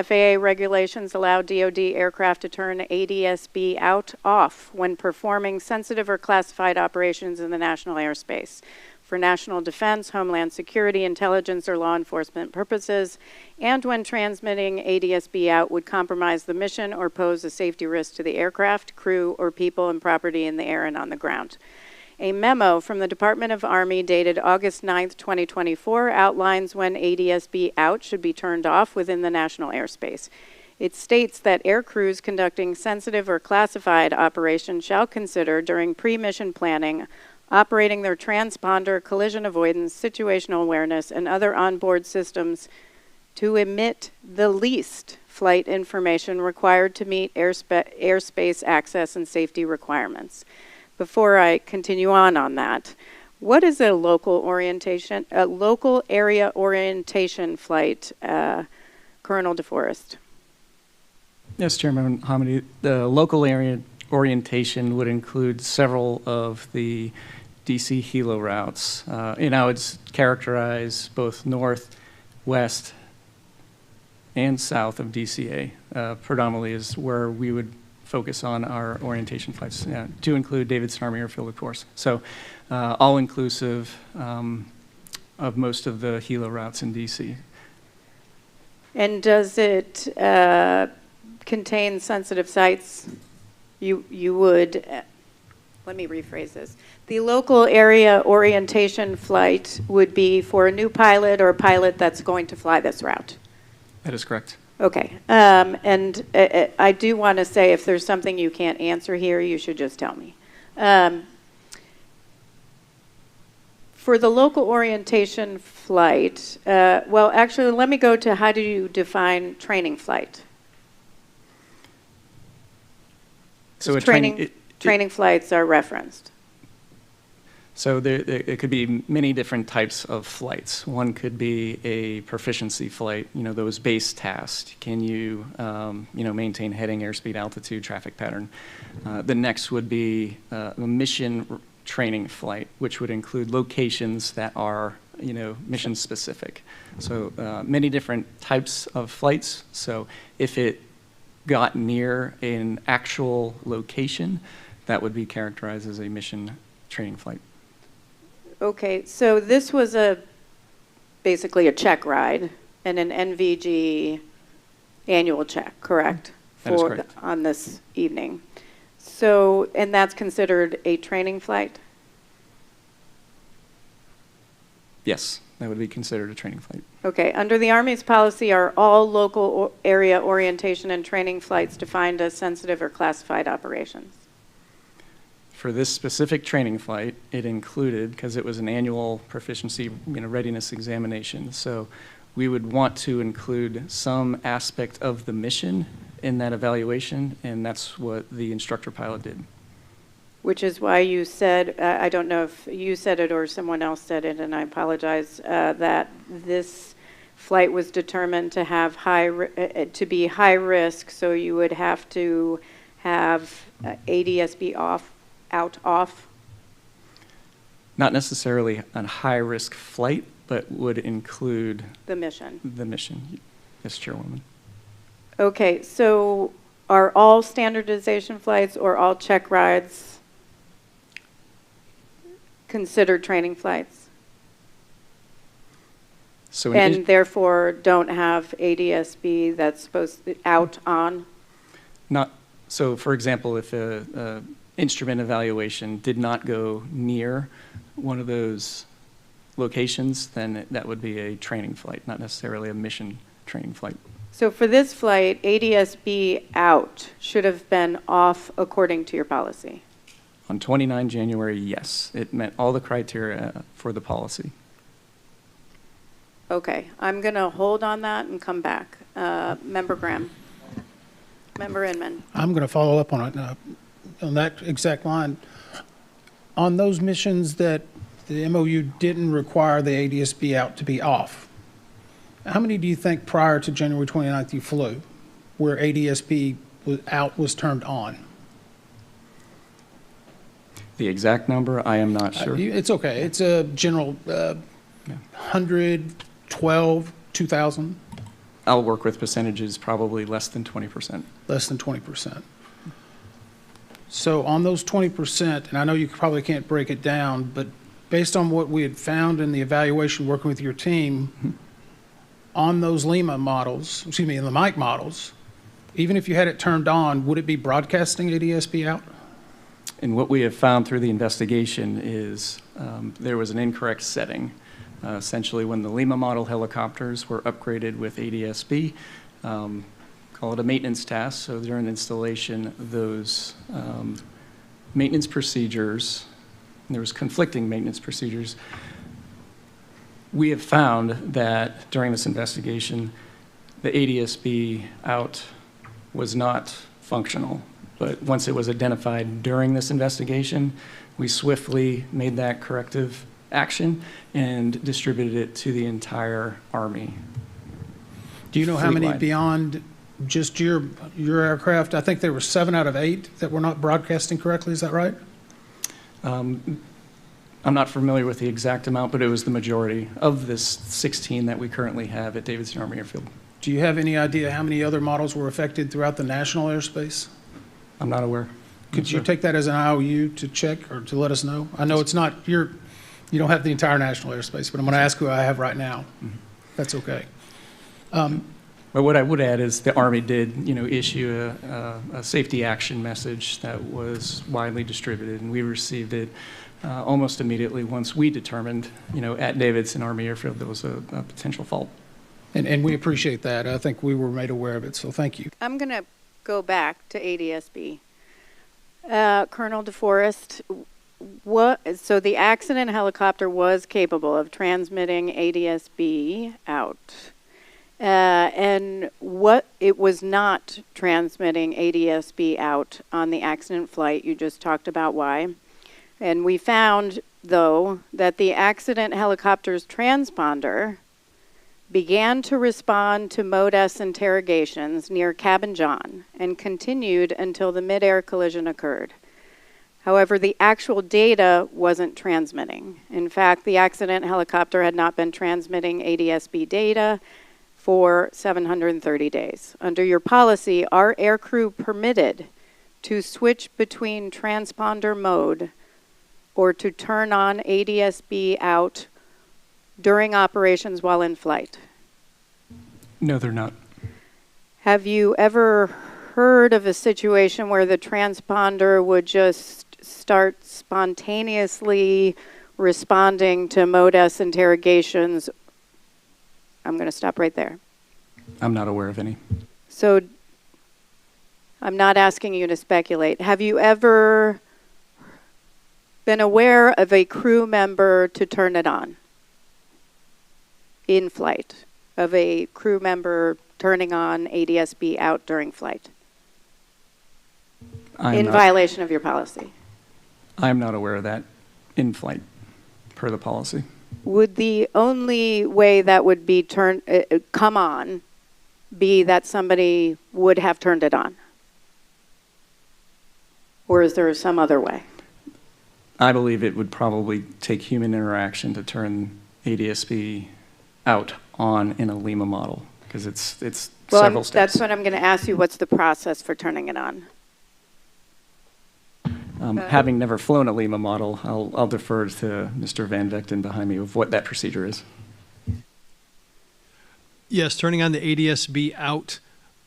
FAA regulations allow DoD aircraft to turn ADSB off when performing sensitive or classified operations in the national airspace for national defense, homeland security, intelligence, or law enforcement purposes, and when transmitting ADSB out would compromise the mission or pose a safety risk to the aircraft, crew, or people and property in the air and on the ground. A memo from the Department of Army dated August 9, 2024 outlines when ADSB out should be turned off within the national airspace. It states that air crews conducting sensitive or classified operations shall consider during pre-mission planning operating their transponder, collision avoidance, situational awareness, and other onboard systems to emit the least flight information required to meet airspace access and safety requirements. Before I continue on that, what is a local area orientation flight, Colonel DeForest? Yes, Chairman Hamidi. The local area orientation would include several of the DC helo routes. It's characterized both north, west, and south of DCA. Predominantly is where we would focus on our orientation flights, to include Davidson Army Airfield, of course. So all-inclusive of most of the helo routes in DC. And does it contain sensitive sites? You would, let me rephrase this. The local area orientation flight would be for a new pilot or a pilot that's going to fly this route? That is correct. Okay. And I do want to say if there's something you can't answer here, you should just tell me. For the local orientation flight, well, actually, let me go to how do you define training flight? So training flights are referenced. So there could be many different types of flights. One could be a proficiency flight, those base tasks. Can you, maintain heading, airspeed, altitude, traffic pattern? The next would be a mission training flight, which would include locations that are, mission specific. So many different types of flights. So if it got near an actual location, that would be characterized as a mission training flight. Okay, so this was basically a check ride and an NVG annual check, correct? That is correct. On this evening. So, and that's considered a training flight? Yes, that would be considered a training flight. Okay, under the Army's policy, are all local area orientation and training flights defined as sensitive or classified operations? For this specific training flight, it included, because it was an annual proficiency readiness examination, so we would want to include some aspect of the mission in that evaluation, and that's what the instructor pilot did. Which is why you said, I don't know if you said it or someone else said it, and I apologize, that this flight was determined to have to be high risk, so you would have to have ADSB off. Not necessarily a high-risk flight, but would include the mission. The mission, yes, Chairwoman. Okay, so are all standardization flights or all check rides considered training flights? So and therefore don't have ADSB that's supposed to out on? Not so. For example, if a instrument evaluation did not go near one of those locations, then that would be a training flight, not necessarily a mission training flight. So for this flight, ADSB out should have been off according to your policy? On 29 January, yes. It met all the criteria for the policy. Okay, I'm going to hold on that and come back. Member Graham. Member Inman. I'm going to follow up on it. On that exact line, on those missions that the MOU didn't require the ADSB out to be off, how many do you think prior to January 29th you flew where ADSB was turned on? The exact number, I am not sure. It's okay. It's a general 100, 12, 2,000. I'll work with percentages, probably less than 20%. Less than 20%. So on those 20%, and I know you probably can't break it down, but based on what we had found in the evaluation working with your team, on those Lima models, excuse me, in the Mike models, even if you had it turned on, would it be broadcasting ADSB out? And what we have found through the investigation is there was an incorrect setting. Essentially, when the Lima model helicopters were upgraded with ADSB, call it a maintenance task, so during installation, those maintenance procedures, and there was conflicting maintenance procedures. We have found that during this investigation, the ADSB out was not functional. But once it was identified during this investigation, we swiftly made that corrective action and distributed it to the entire Army. Do you know how many Fleet-wide. beyond just your aircraft? I think there were 7 out of 8 that were not broadcasting correctly, is that right? I'm not familiar with the exact amount, but it was the majority of this 16 that we currently have at Davidson Army Airfield. Do you have any idea how many other models were affected throughout the national airspace? I'm not aware. Could No, you sir. take that as an IOU to check or to let us know? I know it's not, you don't have the entire national airspace, but I'm going to ask who I have right now. That's okay. But what I would add is the Army did, issue a safety action message that was widely distributed, and we received it almost immediately once we determined, at Davidson Army Airfield there was a potential fault. And we appreciate that. I think we were made aware of it, so thank you. I'm going to go back to ADSB. Colonel DeForest, so the accident helicopter was capable of transmitting ADSB out. And what it was not transmitting ADSB out on the accident flight, you just talked about why. And we found, though, that the accident helicopter's transponder began to respond to Mode S interrogations near Cabin John and continued until the mid-air collision occurred. However, the actual data wasn't transmitting. In fact, the accident helicopter had not been transmitting ADSB data for 730 days. Under your policy, are aircrew permitted to switch between transponder mode or to turn on ADSB out during operations while in flight? No, they're not. Have you ever heard of a situation where the transponder would just start spontaneously responding to Mode S interrogations? I'm going to stop right there. I'm not aware of any. So I'm not asking you to speculate. Have you ever been aware of a crew member to turn it on in flight, of a crew member turning on ADSB out during flight in violation of your policy? I'm not aware of that in flight, per the policy. Would the only way that would be come on be that somebody would have turned it on? Or is there some other way? I believe it would probably take human interaction to turn ADSB out on in a Lima model, because it's several steps. That's what I'm going to ask you. What's the process for turning it on? Having never flown a Lima model, I'll defer to Mr. Van Vechten behind me of what that procedure is. Yes, turning on the ADSB out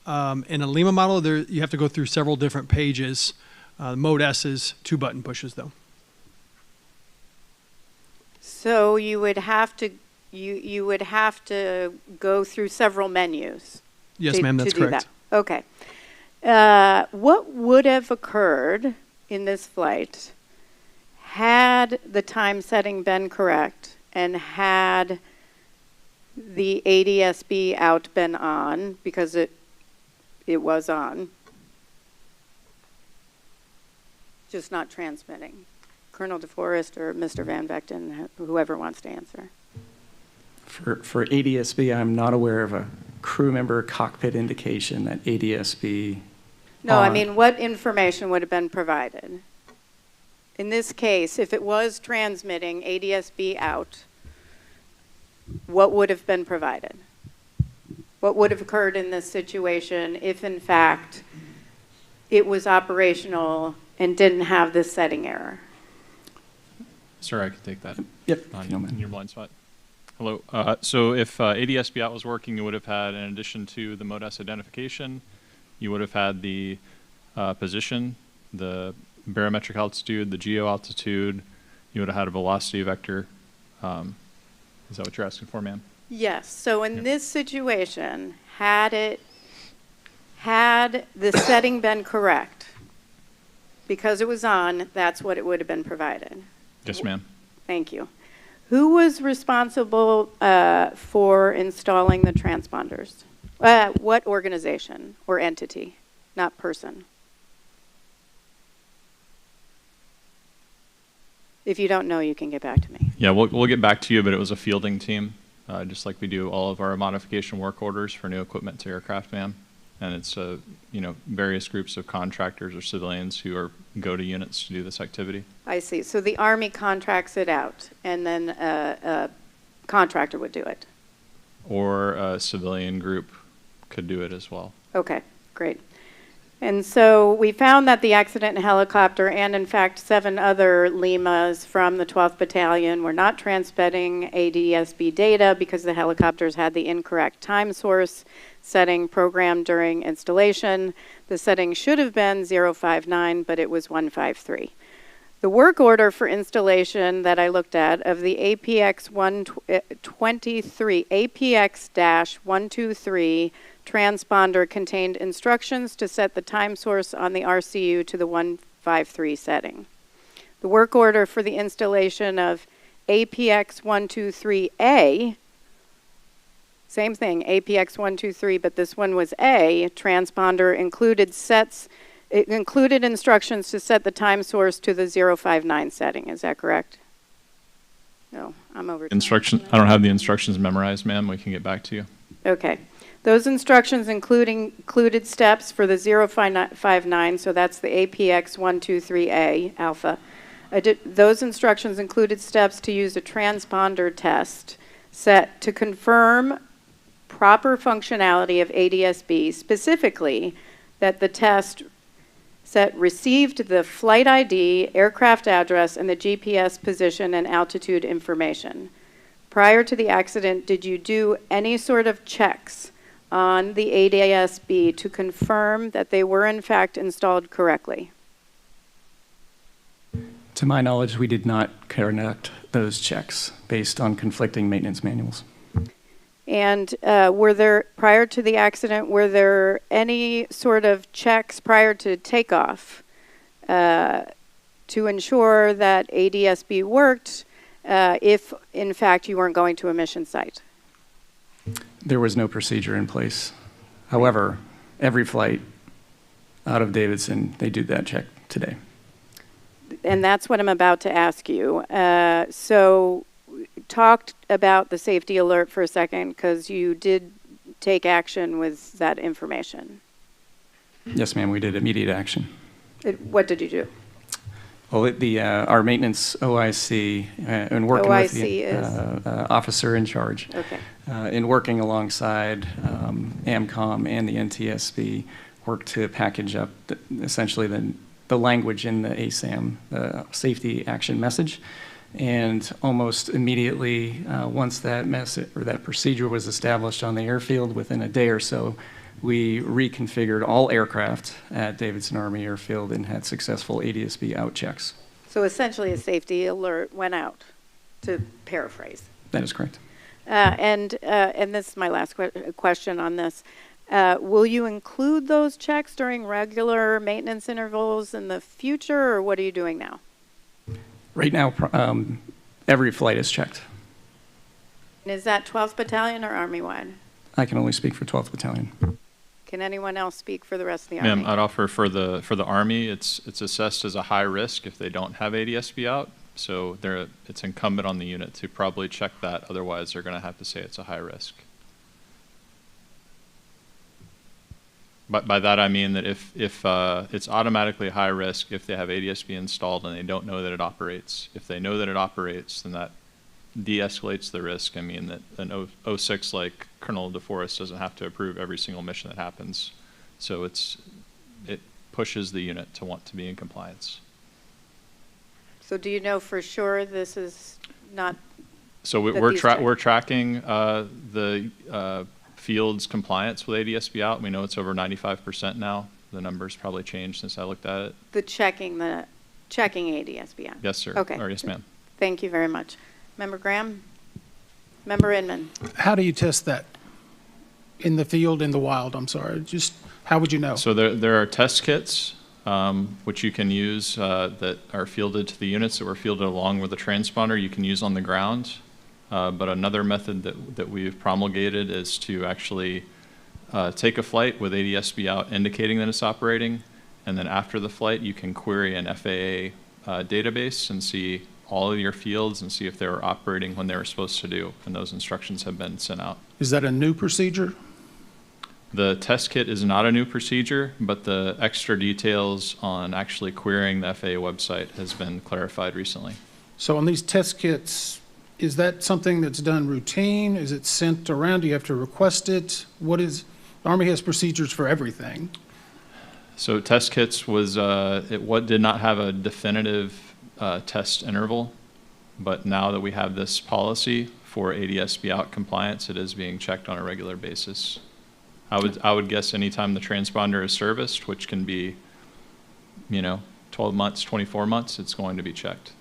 in a Lima model, you have to go through several different pages. Mode S is 2 button pushes, though. So you would have to you would have to go through several menus. Yes, ma'am, that's correct. That. Okay. What would have occurred in this flight had the time setting been correct and had the ADSB out been on, because it was on, just not transmitting? Colonel DeForest or Mr. Van Vechten, whoever wants to answer. For ADSB, I'm not aware of a crew member cockpit indication that ADSB. No, I mean, what information would have been provided? In this case, if it was transmitting ADSB out, what would have been provided? What would have occurred in this situation if, in fact, it was operational and didn't have this setting error? Sir, I can take that. Yep, if you don't On mind. your blind spot. Hello. So if ADSB out was working, you would have had, in addition to the MODES identification, you would have had the position, the barometric altitude, the geo altitude. You would have had a velocity vector. Is that what you're asking for, ma'am? Yes. So in Yep. this situation, had the setting been correct, because it was on, that's what it would have been provided. Yes, ma'am. Thank you. Who was responsible for installing the transponders? What organization or entity, not person? If you don't know, you can get back to me. Yeah, we'll get back to you, but it was a fielding team, just like we do all of our modification work orders for new equipment to aircraft, ma'am. And it's various groups of contractors or civilians who go to units to do this activity. I see. So the Army contracts it out, and then a contractor would do it. Or a civilian group could do it as well. Okay, great. And so we found that the accident helicopter and, in fact, 7 other Limas from the 12th Battalion were not transmitting ADSB data because the helicopters had the incorrect time source setting programmed during installation. The setting should have been 059, but it was 153. The work order for installation that I looked at of the APX-123 transponder contained instructions to set the time source on the RCU to the 153 setting. The work order for the installation of APX-123A, same thing, APX-123, but this one was A, transponder it included instructions to set the time source to the 059 setting. Is that correct? No, I'm over. Instruction. I don't have the instructions memorized, ma'am. We can get back to you. Okay. Those instructions included steps for the 059, so that's the APX-123A alpha. Those instructions included steps to use a transponder test set to confirm proper functionality of ADSB, specifically that the test set received the flight ID, aircraft address, and the GPS position and altitude information. Prior to the accident, did you do any sort of checks on the ADSB to confirm that they were in fact installed correctly? To my knowledge, we did not conduct those checks based on conflicting maintenance manuals. And prior to the accident, were there any sort of checks prior to takeoff to ensure that ADSB worked if, in fact, you weren't going to a mission site? There was no procedure in place. However, every flight out of Davidson, they do that check today. And that's what I'm about to ask you. So talked about the safety alert for a second because you did take action with that information. Yes, ma'am, we did immediate action. What did you do? Well, our maintenance OIC, and working with the OIC officer in charge, Okay. in working alongside AMCOM and the NTSB, worked to package up essentially the language in the ASAM, the safety action message. And almost immediately, once that message or that procedure was established on the airfield, within a day or so, we reconfigured all aircraft at Davidson Army Airfield and had successful ADSB out checks. So essentially a safety alert went out, to paraphrase. That is correct. And this is my last question on this. Will you include those checks during regular maintenance intervals in the future, or what are you doing now? Right now, every flight is checked. And is that 12th Battalion or Army-wide? I can only speak for 12th Battalion. Can anyone else speak for the rest of the Army? Ma'am, I'd offer for the Army, it's assessed as a high risk if they don't have ADSB out. So it's incumbent on the unit to probably check that. Otherwise, they're going to have to say it's a high risk. But by that I mean that if it's automatically high risk if they have ADSB installed and they don't know that it operates. If they know that it operates, then that de-escalates the risk. I mean, that an 06 like Colonel DeForest doesn't have to approve every single mission that happens. So it pushes the unit to want to be in compliance. So do you know for sure this is not? So that we're these check- we're tracking the field's compliance with ADSB out. We know it's over 95% now. The numbers probably changed since I looked at it. The checking ADSB out? Yes, sir. Okay. Or yes, ma'am. Thank you very much. Member Graham? Member Inman? How do you test that? In the field, in the wild, I'm sorry. Just, how would you know? So there are test kits which you can use that are fielded to the units that were fielded along with the transponder you can use on the ground. But another method that we've promulgated is to actually take a flight with ADSB out indicating that it's operating, and then after the flight you can query an FAA database and see all of your fields and see if they were operating when they were supposed to do, and those instructions have been sent out. Is that a new procedure? The test kit is not a new procedure, but the extra details on actually querying the FAA website has been clarified recently. So on these test kits, is that something that's done routine? Is it sent around? Do you have to request it? The Army has procedures for everything. So test kits did not have a definitive test interval, but now that we have this policy for ADSB out compliance, it is being checked on a regular basis. I would guess anytime the transponder is serviced, which can be, 12 months, 24 months, it's going to be checked.